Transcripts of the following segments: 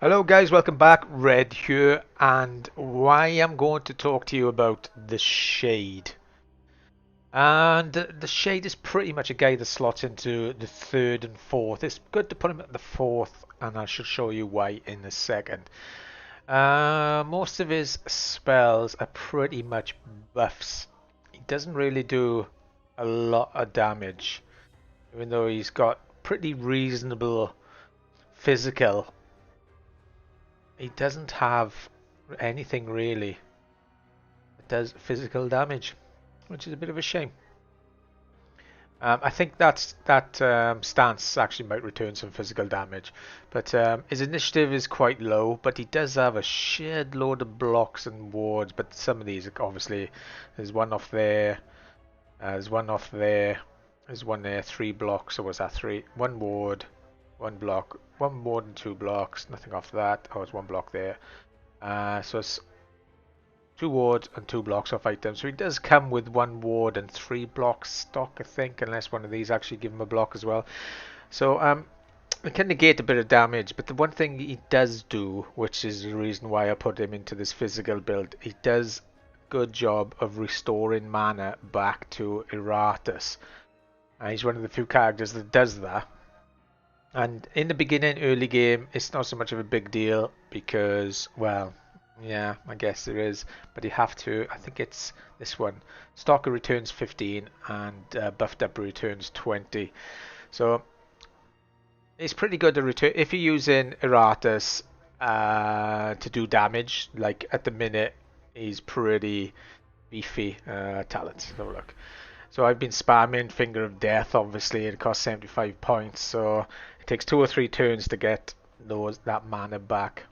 Hello guys, welcome back. Red here, and why I'm going to talk to you about the Shade. And the Shade is pretty much a guy that slots into the third and fourth. It's good to put him at the fourth, and I shall show you why in a second. Most of his spells are pretty much buffs. He doesn't really do a lot of damage, even though he's got pretty reasonable physical. He doesn't have anything really that does physical damage, which is a bit of a shame. I think that stance actually might return some physical damage, but his initiative is quite low. But he does have a shed load of blocks and wards. But some of these, obviously, there's one off there, there's one off there, there's one there, 3 blocks. Or was that three? One ward, one block, one ward and 2 blocks. Nothing off that. Oh, it's 1 block there. So it's 2 wards and 2 blocks off items. So he does come with 1 ward and 3 blocks stock, I think, unless one of these actually give him a block as well. So it can negate a bit of damage, but the one thing he does do, which is the reason why I put him into this physical build, he does a good job of restoring mana back to Iratus. He's one of the few characters that does that. And in the beginning, early game, it's not so much of a big deal because, well, yeah, I guess there is, but you have to. I think it's this one. Stalker returns 15 and buffed up returns 20. So it's pretty good to return if you're using Iratus to do damage. Like at the minute, he's pretty beefy talents. Have a look. So I've been spamming Finger of Death. Obviously, it costs 75 points, so it takes 2 or 3 turns to get that mana back.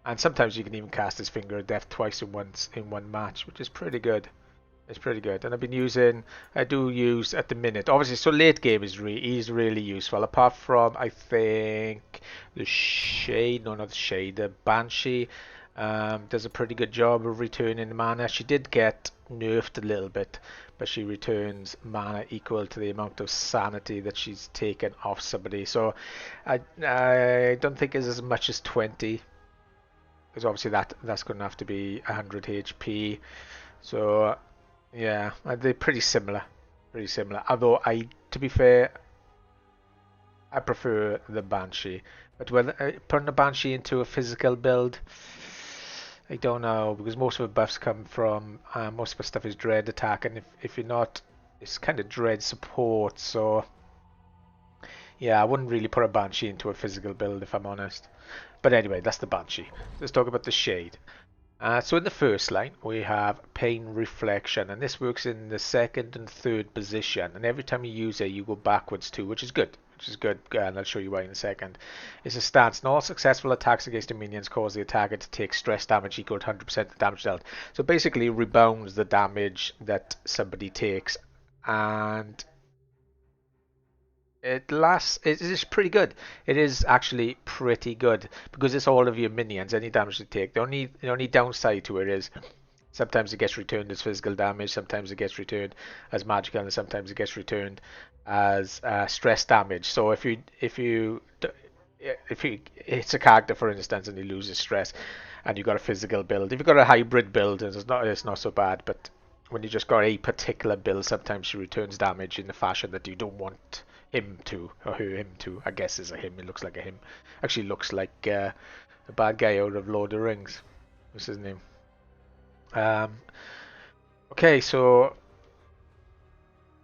And sometimes you can even cast his Finger of Death twice in one match, which is pretty good. It's pretty good. And I do use at the minute. Obviously, so late game is really useful. Apart from, I think, the Shade, no, not the Shade, the Banshee does a pretty good job of returning mana. She did get nerfed a little bit, but she returns mana equal to the amount of sanity that she's taken off somebody. So I don't think it's as much as 20. Because obviously that's going to have to be 100 HP. So yeah, they're pretty similar. Pretty similar. Although to be fair, I prefer the Banshee. But whether putting the Banshee into a physical build, I don't know, because most of the buffs come from most of the stuff is dread attack, and if you're not, it's kind of dread support. So yeah, I wouldn't really put a Banshee into a physical build if I'm honest. But anyway, that's the Banshee. Let's talk about the Shade. So in the first line, we have Pain Reflection, and this works in the second and third position. And every time you use it, you go backwards too, which is good. Which is good, and I'll show you why in a second. It's a stance. All successful attacks against the minions cause the attacker to take stress damage equal to 100% of the damage dealt. So basically, rebounds the damage that somebody takes, and it is pretty good. It is actually pretty good because it's all of your minions, any damage they take. The only downside to it is sometimes it gets returned as physical damage, sometimes it gets returned as magical, and sometimes it gets returned as stress damage. So if you it's a character, for instance, and he loses stress, and you've got a physical build, if you've got a hybrid build, it's not so bad. But when you just got a particular build, sometimes she returns damage in the fashion that you don't want him to, or him to. I guess is a him. It looks like a him. Actually, looks like the bad guy out of Lord of the Rings. What's his name? Um, okay, so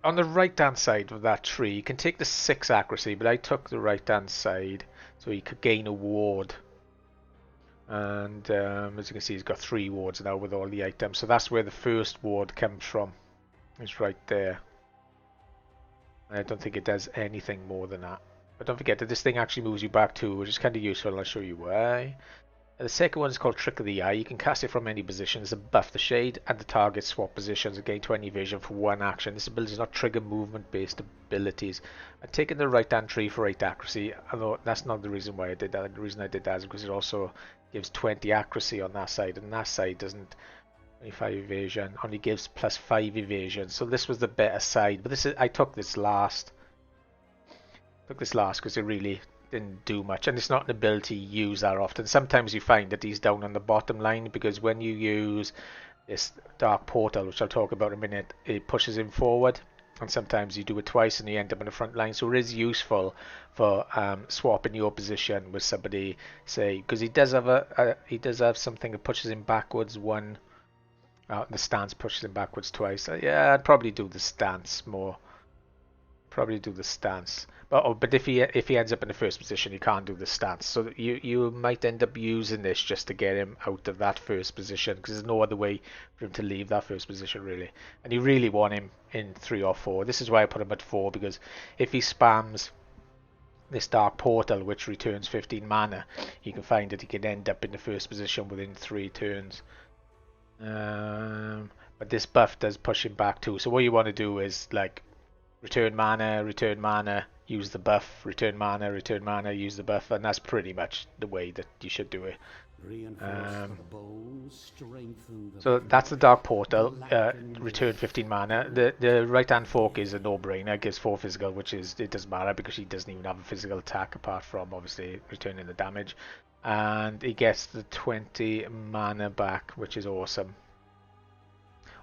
on the right hand side of that tree, you can take the 6 accuracy, but I took the right hand side so he could gain a ward. And as you can see, he's got 3 wards now with all the items. So that's where the first ward comes from. It's right there. I don't think it does anything more than that. But don't forget that this thing actually moves you back too, which is kind of useful, and I'll show you why. The second one is called Trick of the Eye. You can cast it from any position. It's a buff the shade and the target swap positions and gain 20 vision for 1 action. This ability does not trigger movement based abilities. I've taken the right hand tree for 8 accuracy, although that's not the reason why I did that. The reason I did that is because it also gives 20 accuracy on that side, and that side doesn't. 25 evasion only gives plus 5 evasion, so this was the better side. But I took this last because it really didn't do much, and it's not an ability you use that often. Sometimes you find that he's down on the bottom line because when you use this Dark Portal, which I'll talk about in a minute, it pushes him forward, and sometimes you do it twice and you end up in the front line. So it is useful for swapping your position with somebody, say, because he does have something that pushes him backwards one. The stance pushes him backwards twice. Yeah, I'd probably do the stance more. Probably do the stance. But if he ends up in the first position, he can't do the stance. So you might end up using this just to get him out of that first position, because there's no other way for him to leave that first position really. And you really want him in 3 or 4. This is why I put him at 4, because if he spams this Dark Portal, which returns 15 mana, you can find that he can end up in the first position within 3 turns. But this buff does push him back too. So what you want to do is like return mana, use the buff, return mana, use the buff, and that's pretty much the way that you should do it. So that's the Dark Portal, return 15 mana. The right hand fork is a no-brainer, gives 4 physical, which is, it doesn't matter because he doesn't even have a physical attack apart from obviously returning the damage. And he gets the 20 mana back, which is awesome.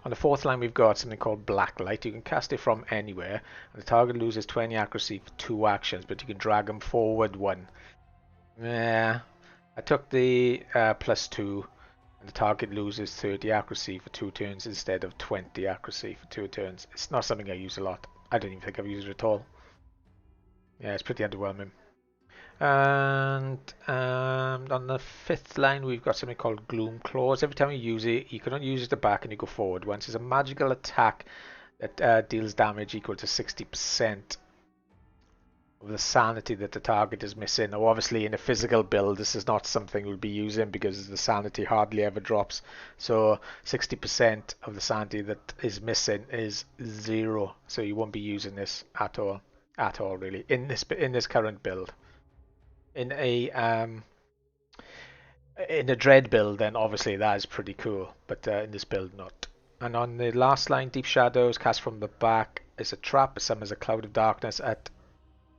On the 4th line we've got something called Blacklight. You can cast it from anywhere, and the target loses 20 accuracy for 2 actions, but you can drag him forward 1. Yeah, I took the +2, and the target loses 30 accuracy for 2 turns instead of 20 accuracy for 2 turns. It's not something I use a lot. I don't even think I've used it at all. Yeah, it's pretty underwhelming. And on the 5th line we've got something called Gloom Clause. Every time you use it, you can only use it at the back and you go forward once. It's a magical attack that deals damage equal to 60% of the sanity that the target is missing. Now obviously in a physical build this is not something we'll be using because the sanity hardly ever drops. So 60% of the sanity that is missing is 0. So you won't be using this at all really in this current build. In a dread build, then obviously that is pretty cool, but in this build not. And on the last line, Deep Shadows, cast from the back, is a trap. It summons a cloud of darkness at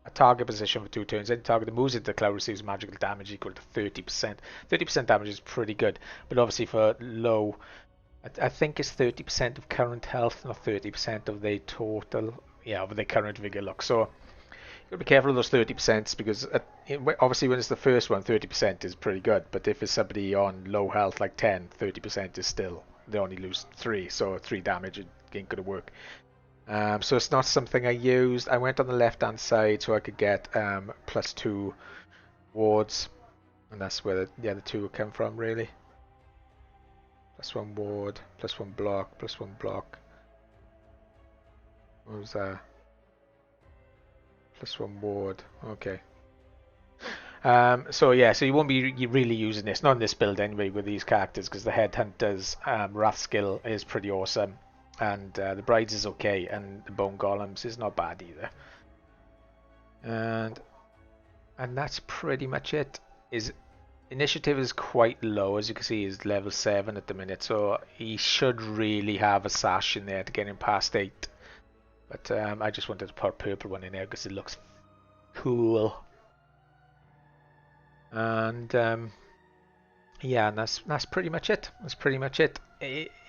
a target position for 2 turns. Any target that moves into the cloud receives magical damage equal to 30%. 30% damage is pretty good, but obviously for low, I think it's 30% of current health, not 30% of the total, yeah, of the current vigor luck. So you gotta be careful of those 30% because obviously when it's the first one, 30% is pretty good. But if it's somebody on low health like 10, 30% is still, they only lose 3, so 3 damage it ain't gonna work. So it's not something I used. I went on the left hand side so I could get +2 wards, and that's where the other 2 come from really. +1 ward, +1 block, +1 block. What was that? +1 ward. Okay. So yeah, so you won't be really using this, not in this build anyway, with these characters, because the Headhunter's Wrath skill is pretty awesome, and the Brides is okay, and the Bone Golems is not bad either. And that's pretty much it. His initiative is quite low, as you can see, he's level 7 at the minute, so he should really have a sash in there to get him past 8. But I just wanted to put a purple one in there because it looks cool. And yeah, and that's pretty much it. That's pretty much it.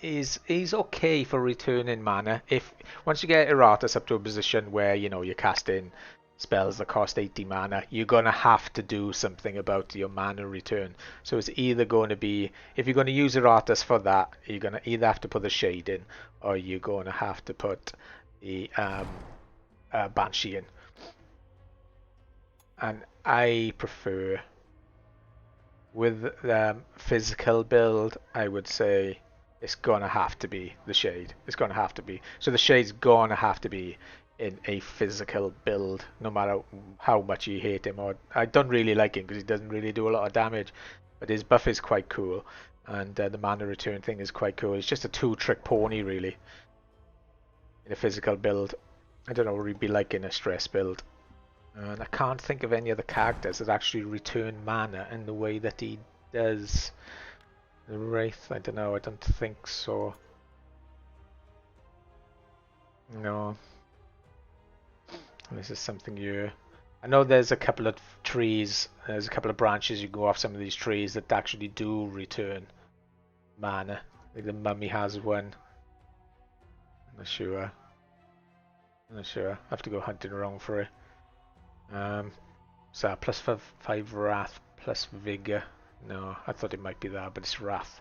He's okay for returning mana. If once you get Iratus up to a position where you're casting spells that cost 80 mana, you're gonna have to do something about your mana return. So it's either going to be, if you're going to use Iratus for that, you're gonna either have to put the Shade in, or you're going to have to put the Banshee in. And I prefer, with the physical build, I would say it's gonna have to be the Shade. It's gonna have to be. So the Shade's gonna have to be in a physical build, no matter how much you hate him. Or I don't really like him because he doesn't really do a lot of damage, but his buff is quite cool, and the mana return thing is quite cool. It's just a 2-trick pony really in a physical build. I don't know what he'd be like in a stress build. And I can't think of any other characters that actually return mana in the way that he does. The Wraith, I don't know, I don't think so. No. This is something new. I know there's a couple of trees, there's a couple of branches you go off some of these trees that actually do return mana. I think the mummy has one. I'm not sure. I'm not sure. I have to go hunting around for it. So plus five wrath, plus vigor. No, I thought it might be that, but it's wrath.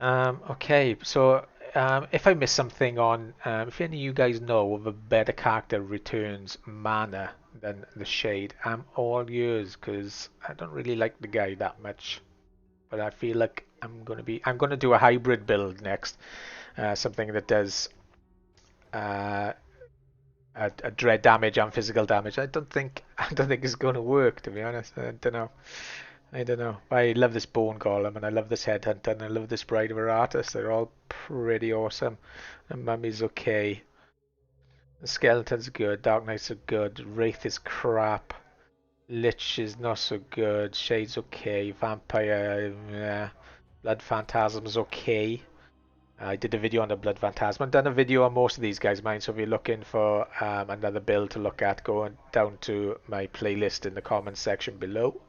Okay, so if I miss something on, if any of you guys know of a better character returns mana than the Shade, I'm all yours because I don't really like the guy that much. But I feel like I'm gonna do a hybrid build next, something that does a dread damage and physical damage. I don't think it's gonna work, to be honest. I don't know. I don't know. I love this Bone Golem and I love this Headhunter and I love this Bride of Iratus. They're all pretty awesome. And Mummy's okay. The Skeleton's good. Dark Knights are good. Wraith is crap. Lich is not so good. Shade's okay. Vampire, yeah. Blood Phantasm's okay. I did a video on the Blood Phantasm. I've done a video on most of these guys, mine. So if you're looking for another build to look at, go down to my playlist in the comments section below.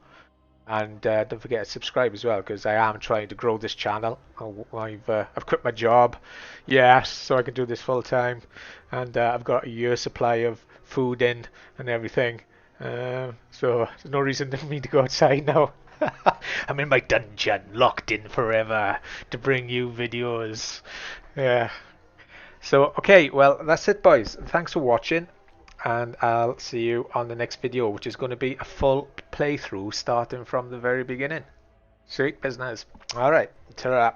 And don't forget to subscribe as well, because I am trying to grow this channel. I've quit my job, yes, so I can do this full time, and I've got a year's supply of food in and everything. So there's no reason for me to go outside now. I'm in my dungeon, locked in forever to bring you videos. Yeah. So okay, well that's it, boys. Thanks for watching. And I'll see you on the next video, which is going to be a full playthrough starting from the very beginning. Sweet business. Alright, ta-ra.